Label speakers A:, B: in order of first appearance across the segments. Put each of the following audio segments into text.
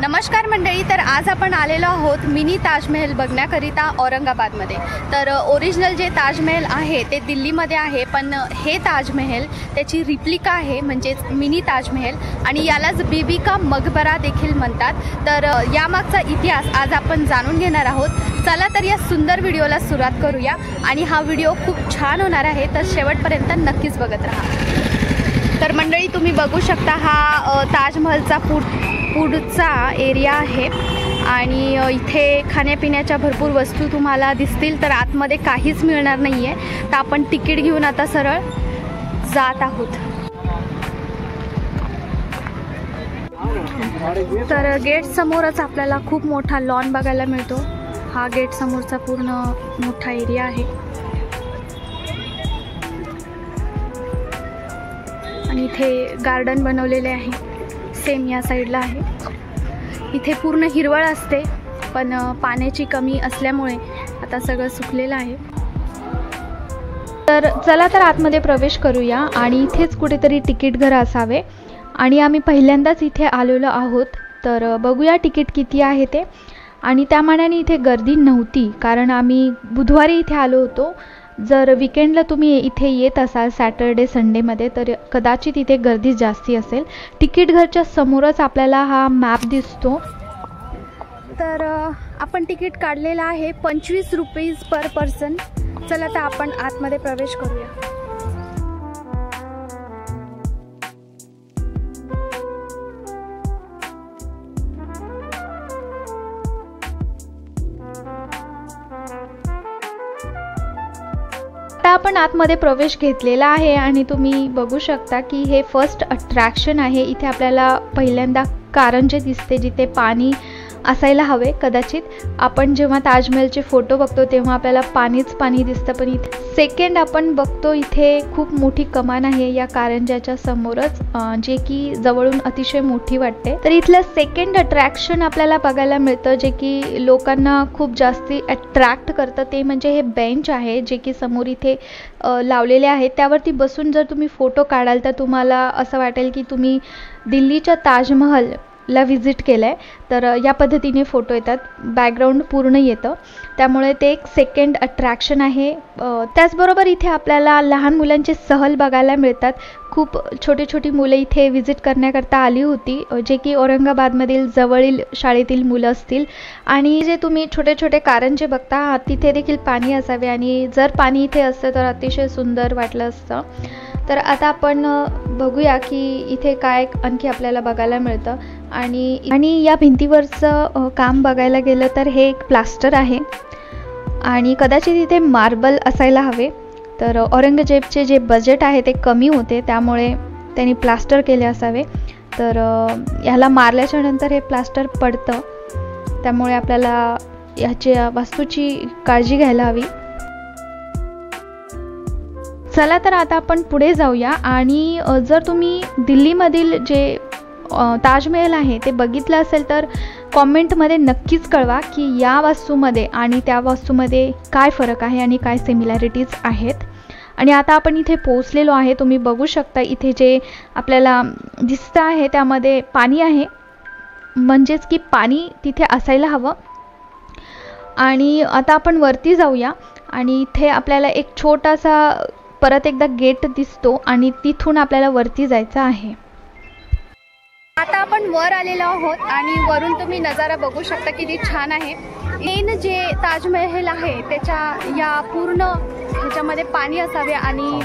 A: नमस्कार मंडळी, तर आज आपण आलेलो आहोत मिनी ताजमहल बघण्याकरिता औरंगाबादमध्ये। तर ओरिजिनल जे ताजमहल आहे ते दिल्लीमध्ये आहे, पण हे ताजमहल त्याची रिप्लिका आहे, म्हणजेच मिनी ताजमहल, आणि यालाच बीबी का मकबरा देखील म्हणतात। तर यामागचा इतिहास आज आपण जाणून घेणार आहोत। चला तर या सुंदर व्हिडिओला सुरुवात करूया, आणि हा व्हिडिओ खूप छान होणार आहे, तर शेवटपर्यंत नक्कीच बघत राहा। तर मंडळी, तुम्ही बघू शकता हा ताजमहलचा पुढचा एरिया आहे, आणि इथे खाण्यापिण्याच्या भरपूर वस्तू तुम्हाला दिसतील। तर आतमध्ये काहीच मिळणार नाही आहे, तर आपण तिकीट घेऊन आता सरळ जात आहोत। तर गेट समोरच आपल्याला खूप मोठा लॉन बघायला मिळतो। हा गेट समोरचा पूर्ण मोठा एरिया आहे, आणि इथे गार्डन बनवलेले आहे, सेम या साईडला आहे। इथे पूर्ण हिरवळ असते, पण पाण्याची कमी असल्यामुळे आता सगळं सुकलेलं आहे। तर चला तर आतमध्ये प्रवेश करूया, आणि इथेच कुठेतरी तिकीट घर असावे, आणि आम्ही पहिल्यांदाच इथे आलेलो आहोत। तर बघूया तिकीट किती आहे ते, आणि त्या मानाने इथे गर्दी नव्हती, कारण आम्ही बुधवारी इथे आलो होतो। जर वीकेंडला तुम्ही इथे येत असाल सॅटर्डे संडेमध्ये, तर कदाचित इथे गर्दी जास्ती असेल। तिकीट घरच्या समोरच आपल्याला हा मॅप दिसतो। तर आपण तिकीट काढलेलं आहे 25 रुपीज पर पर्सन। चला तर आपण आतमध्ये प्रवेश करूया। आता आपण आतमध्ये प्रवेश घेतलेला आहे, आणि तुम्ही बघू शकता की हे फर्स्ट अट्रॅक्शन आहे। इथे आपल्याला पहिल्यांदा कारंजे दिसते, जिथे पाणी असायला हवे। कदाचित आपण जेव्हा ताजमहलचे फोटो बघतो तेव्हा आपल्याला पाणीच पाणी दिसतं, पण इथे सेकंड आपण बघतो इथे खूप मोठी कमान आहे या कारंजाच्या समोरच, जे की जवळून अतिशय मोठी वाटते। तर इथलं सेकंड अट्रॅक्शन आपल्याला बघायला मिळतं, जे की लोकांना खूप जास्ती अट्रॅक्ट करतं, ते म्हणजे हे बेंच आहे, जे की समोर इथे लावलेले आहेत। त्यावरती बसून जर तुम्ही फोटो काढाल तर तुम्हाला असं वाटेल की तुम्ही दिल्लीच्या ताजमहल ला व्हिजिट केलंय। तर या पद्धतीने फोटो येतात, बॅकग्राऊंड पूर्ण येतं, त्यामुळे ते एक सेकंड अट्रॅक्शन आहे। त्याचबरोबर इथे आपल्याला लहान मुलांचे सहल बघायला मिळतात। खूप छोटी छोटी मुलं इथे व्हिजिट करण्याकरता आली होती, जे की औरंगाबादमधील जवळील शाळेतील मुलं असतील। आणि जे तुम्ही छोटे छोटे कारंजे बघता, तिथे देखील पाणी असावे, आणि जर पाणी इथे असतं तर अतिशय सुंदर वाटलं असतं। तर आता आपण बघूया की इथे काय आणखी आपल्याला बघायला मिळतं। आणि या भिंतीवरचं काम बघायला गेलं तर हे एक प्लास्टर आहे, आणि कदाचित इथे मार्बल असायला हवे। तर औरंगजेबचे जे बजेट आहे ते कमी होते, त्यामुळे त्यांनी प्लास्टर केले असावे। तर ह्याला मारल्याच्या नंतर हे प्लास्टर पडतं, त्यामुळे आपल्याला ह्याच्या वास्तूची काळजी घ्यायला हवी। चला तर आता आपण पुढे जाऊया, आणि जर तुम्ही दिल्लीमधील जे ताजमहल आहे ते बघितलं असेल तर कॉमेंटमध्ये नक्कीच कळवा की या वास्तूमध्ये आणि त्या वास्तूमध्ये काय फरक आहे आणि काय सिमिलॅरिटीज आहेत। आणि आता आपण इथे पोहोचलेलो आहे, तुम्ही बघू शकता इथे जे आपल्याला दिसतं आहे त्यामध्ये पाणी आहे, म्हणजेच की पाणी तिथे असायला हवं। आणि आता आपण वरती जाऊया, आणि इथे आपल्याला एक छोटासा परत एकदा गेट दिसतो, आणि तिथून आपल्याला वरती जायचं आहे। आता आपण वर आलेलो आहोत, आणि वरून तुम्ही नजारा बघू शकता किती छान आहे। मेन जे ताजमहल आहे त्याच्या या पूर्ण ह्याच्यामध्ये पाणी असावे आणि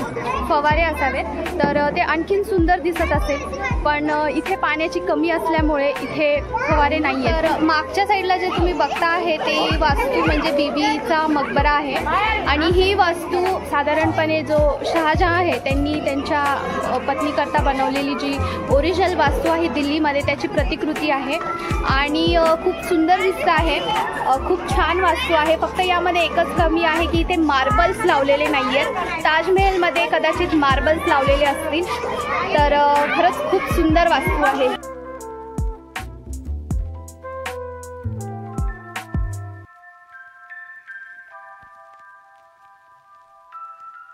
A: फवारे असावेत, तर ते आणखीन सुंदर दिसत असेल, पण इथे पाण्याची कमी असल्यामुळे इथे फवारे नाही आहेत। तर मागच्या साईडला जे तुम्ही बघता आहे ते वास्तू म्हणजे बीबीचा मकबरा आहे, आणि ही वास्तू साधारणपणे जो शहाजहां आहे त्यांनी त्यांच्या पत्नीकरता बनवलेली जी ओरिजिनल वास्तू आहे दिल्लीमध्ये, त्याची प्रतिकृती आहे, आणि खूप सुंदर दिसतं आहे। खूप छान वास्तू आहे, फक्त यामध्ये एकच कमी आहे की इथे मार्बल्स लावलेले नाही आहेत। ताजमहलमध्ये कदाचित मार्बल्स लावलेले असतील, तर खरंच खूप सुंदर वास्तू आहे।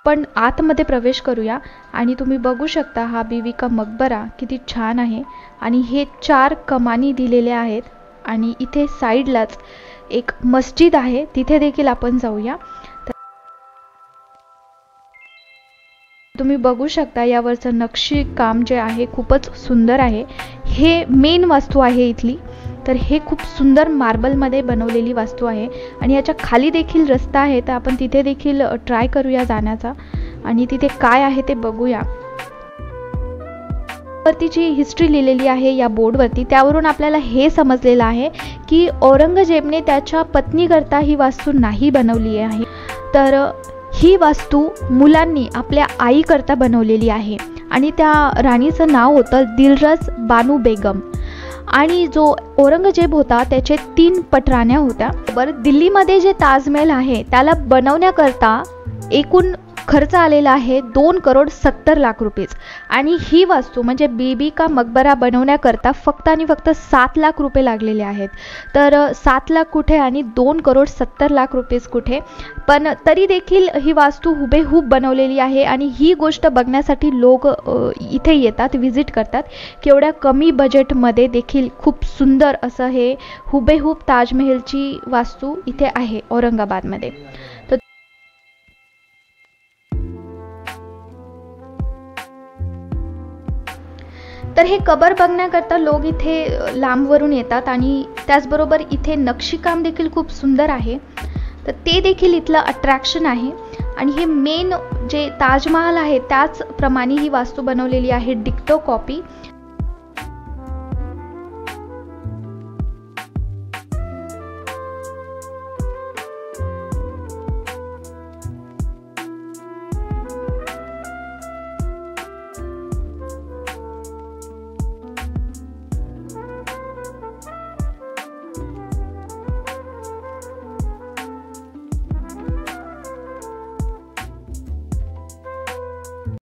A: आपण आतमध्ये प्रवेश करूया आणि तुम्ही बघू शकता हा बीबी का मकबरा किती छान आहे आणि हे 4 कमानी दिलेल्या आहेत आणि इथे साईडलाच एक मस्जिद आहे, तिथे देखील आपण जाऊया। तुम्ही बघू शकता यावरचं नक्षी काम जे आहे खूपच सुंदर आहे। हे मेन वास्तू आहे इथली, तर हे खूप सुंदर मार्बलमध्ये बनवलेली वास्तू आहे आणि याच्या खाली देखील रस्ता आहे, तर आपण तिथे देखील ट्राय करूया जाण्याचा आणि तिथे काय आहे ते बघूया। वरतीची हिस्ट्री लिहिलेली आहे या बोर्डवरती, त्यावरून आपल्याला हे समजलेलं आहे की औरंगजेबने त्याच्या पत्नीकरता ही वास्तू नाही बनवली आहे, तर ही वास्तू मुलांनी आपल्या आईकरता बनवलेली आहे आणि त्या राणीचं नाव होतं दिलरस बानू बेगम आणि जो औरंगजेब होता त्याचे 3 पटराण्या होत्या। बरं, दिल्लीमध्ये जे ताजमहल आहे त्याला बनवण्याकरता एकूण खर्च आलेला आहे 2,70,00,000 रुपये आणि ही वास्तू म्हणजे बीबी का मकबरा बनवण्याकरता फक्त आणि फक्त 7 लाख रुपये लागलेले आहेत। तर 7 लाख कुठे आणि 2,70,00,000 रुपये कुठे, पण तरी देखील ही वास्तू हुबेहूब बनवलेली आहे आणि ही गोष्ट बघण्यासाठी लोक इथे येतात, व्हिजिट करतात। केवढ्या कमी बजेटमध्ये देखील खूप सुंदर असं हे हुबेहूब ताजमहलची वास्तू इथे आहे औरंगाबादमध्ये। तर हे कबर बघण्याकरता लोक इथे लांबवरून येतात आणि त्याचबरोबर इथे नक्षीकाम देखील खूप सुंदर आहे, तर ते देखील इथलं अट्रॅक्शन आहे। आणि हे मेन जे ताजमहल आहे त्याचप्रमाणे ही वास्तू बनवलेली आहे, डिक्टो कॉपी।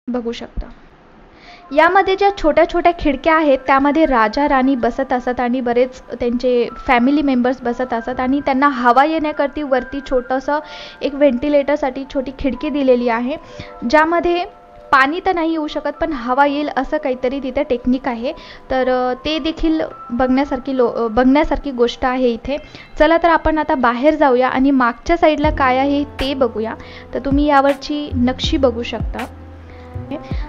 A: बघू शकता यामध्ये ज्या छोट्या छोट्या खिडक्या आहेत त्यामध्ये राजा राणी बसत असत आणि बरेच त्यांचे फॅमिली मेंबर्स बसत असत आणि त्यांना हवा येण्याकरता वरती छोटंसं एक व्हेंटिलेटरसाठी छोटी खिडकी दिलेली आहे, ज्यामध्ये पाणी तर नाही येऊ शकत पण हवा येईल असं काहीतरी तिथे टेक्निक आहे। तर ते देखील बघण्यासारखी गोष्ट आहे इथे। चला तर आपण आता बाहेर जाऊया आणि मागच्या साईडला काय आहे ते बघूया। तर तुम्ही यावरची नक्षी बघू शकता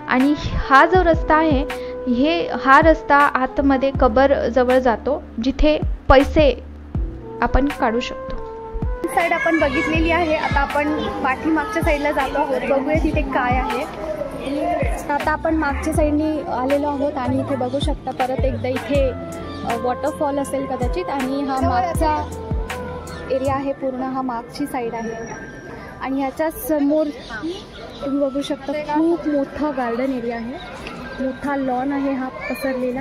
A: आणि हा जो रस्ता आहे हा रस्ता आतमध्ये कबर जवळ जातो, जिथे पैसे आपण काढू शकतो। साईड आपण बघितलेली आहे, आता आपण पाठीमागच्या साईडला जातो आहोत, बघूया तिथे काय आहे। आता आपण मागच्या साईडनी आलेलो आहोत आणि इथे बघू शकता परत एकदा इथे वॉटरफॉल असेल कदाचित आणि हा मागचा एरिया आहे, पूर्ण हा मागची साईड आहे आणि ह्याच्या समोर तुम्ही बघू शकता खूप मोठा गार्डन एरिया आहे, मोठा लॉन आहे हा पसरलेला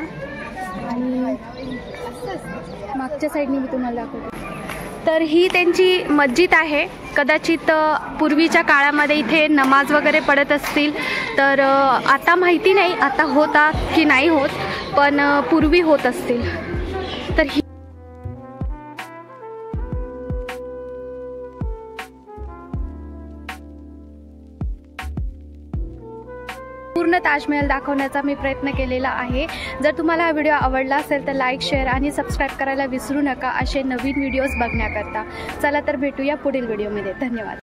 A: आणि मागच्या साईडने मी तुम्हाला दाखवते। तर ही त्यांची मस्जिद आहे, कदाचित पूर्वीच्या काळामध्ये इथे नमाज वगैरे पडत असतील, तर आता माहिती नाही आता होता की नाही होत, पण पूर्वी होत असतील। तर ही पूर्ण ताजमहल दाखवण्याचा मी प्रयत्न केलेला आहे। जर तुम्हाला हा व्हिडिओ आवडला असेल तर लाईक, शेअर आणि सबस्क्राईब करायला विसरू नका असे नवीन व्हिडिओज बघण्याकरता। चला तर भेटूया पुढील व्हिडिओमध्ये, धन्यवाद।